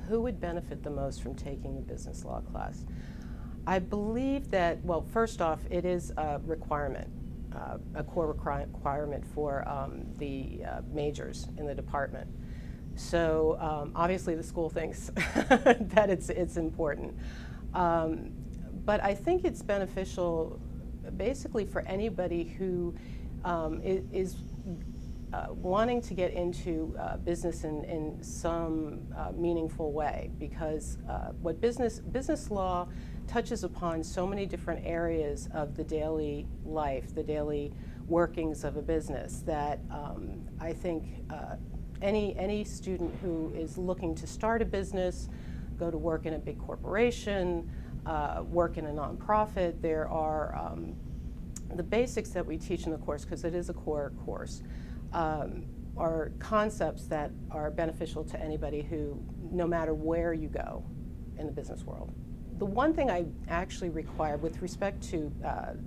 who would benefit the most from taking the business law class? I believe that, well, first off, it is a requirement, a core requirement for the majors in the department. So obviously the school thinks that it's important. But I think it's beneficial basically for anybody who is wanting to get into business in some meaningful way, because what business law touches upon so many different areas of the daily life, the daily workings of a business, that I think any student who is looking to start a business, go to work in a big corporation, work in a nonprofit, there are the basics that we teach in the course, because it is a core course, are concepts that are beneficial to anybody who, no matter where you go in the business world. The one thing I actually require with respect to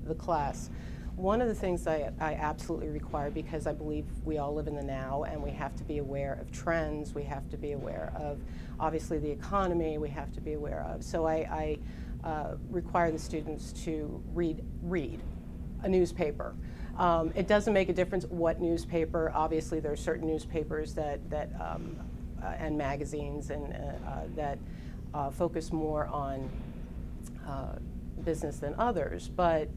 the class, one of the things I absolutely require, because I believe we all live in the now and we have to be aware of trends, we have to be aware of obviously the economy, we have to be aware of. So I require the students to read a newspaper. It doesn't make a difference what newspaper. Obviously there are certain newspapers that and magazines and that focus more on business than others, but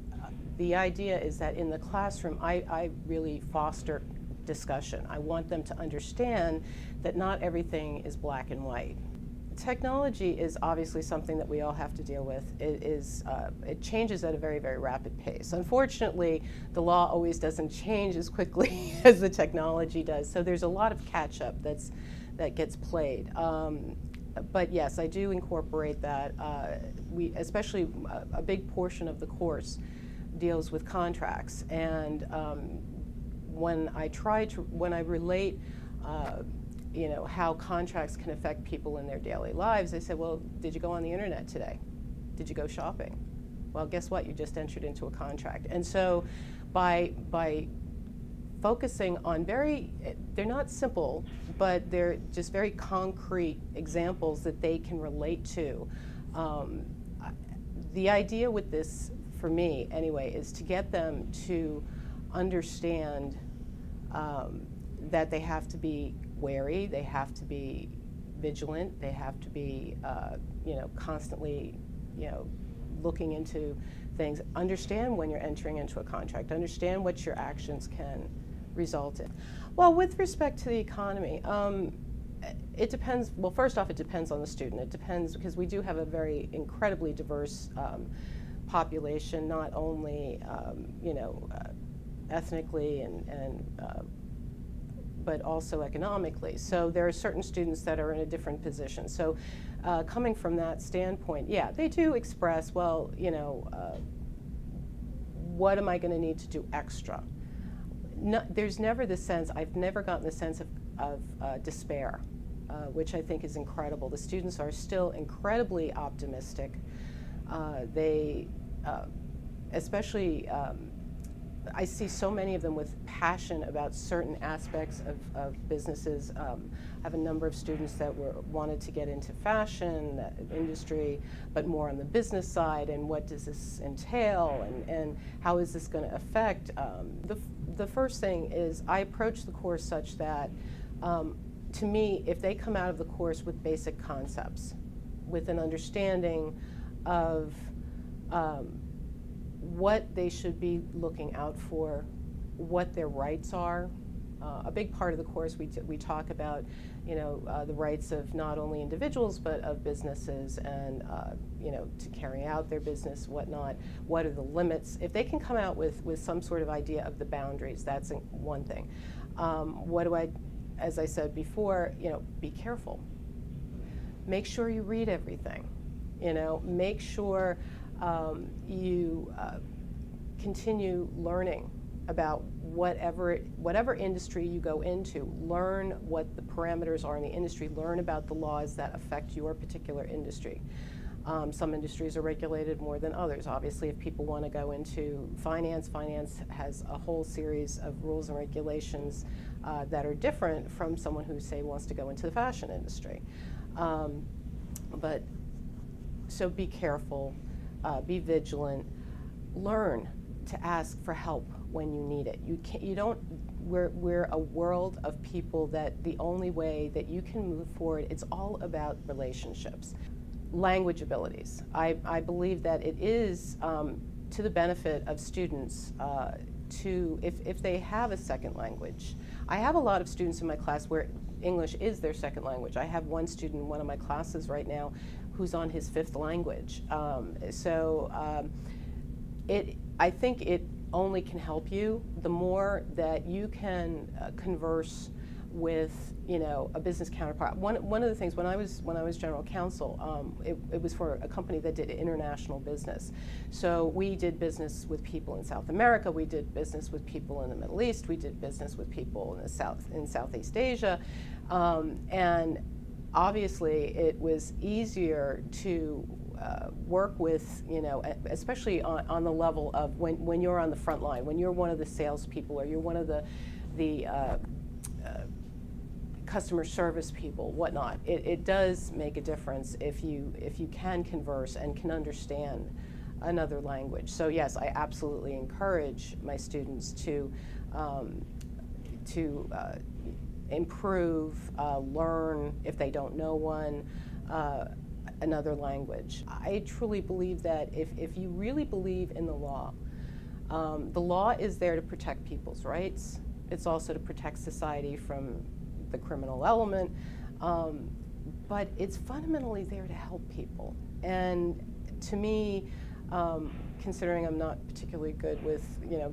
the idea is that in the classroom I really foster discussion. I want them to understand that not everything is black and white. Technology is obviously something that we all have to deal with. It changes at a very, very rapid pace. Unfortunately, the law always doesn't change as quickly as the technology does, so there's a lot of catch-up that gets played. But yes, I do incorporate that. Especially a big portion of the course deals with contracts, and when I relate you know, how contracts can affect people in their daily lives, they say, well, did you go on the internet today? Did you go shopping? Well, guess what? You just entered into a contract. And so by focusing on they're not simple, but they're just very concrete examples that they can relate to. The idea with this, for me anyway, is to get them to understand that they have to be wary, they have to be vigilant, they have to be you know, constantly, you know, looking into things. Understand when you're entering into a contract, understand what your actions can result in. Well, with respect to the economy, it depends. Well, first off, it depends on the student. It depends, because we do have a very incredibly diverse population, not only you know, ethnically and but also economically. So there are certain students that are in a different position. So coming from that standpoint, yeah, they do express, well, you know, what am I going to need to do extra? No, there's never the sense, I've never gotten the sense of despair, which I think is incredible. The students are still incredibly optimistic. They, especially, I see so many of them with passion about certain aspects of businesses. I have a number of students that wanted to get into fashion industry, but more on the business side, and what does this entail, and how is this going to affect. The first thing is I approach the course such that, to me, if they come out of the course with basic concepts, with an understanding of what they should be looking out for, what their rights are. A big part of the course we talk about, you know, the rights of not only individuals but of businesses, and you know, to carry out their business, whatnot. What are the limits? If they can come out with some sort of idea of the boundaries, that's one thing. As I said before, you know, be careful. Make sure you read everything. You know, make sure you continue learning about whatever industry you go into. Learn what the parameters are in the industry. Learn about the laws that affect your particular industry. Some industries are regulated more than others. Obviously, if people want to go into finance, finance has a whole series of rules and regulations that are different from someone who, say, wants to go into the fashion industry. But so be careful, be vigilant, learn to ask for help when you need it. We're a world of people that the only way that you can move forward, it's all about relationships. Language abilities. I believe that it is to the benefit of students if they have a second language. I have a lot of students in my class where English is their second language. I have one student in one of my classes right now who's on his fifth language. I think it only can help you the more that you can converse with, a business counterpart. One of the things when I was general counsel, it was for a company that did international business. So we did business with people in South America, we did business with people in the Middle East, we did business with people in Southeast Asia, and obviously it was easier to work with, especially on the level of when you're on the front line, when you're one of the salespeople or you're one of the customer service people, whatnot. It does make a difference if you can converse and can understand another language. So yes, I absolutely encourage my students to improve, learn if they don't know one. Another language. I truly believe that if you really believe in the law is there to protect people's rights. It's also to protect society from the criminal element, but it's fundamentally there to help people. And to me, considering I'm not particularly good with,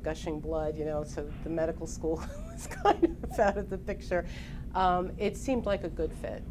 gushing blood, so the medical school was kind of out of the picture, it seemed like a good fit.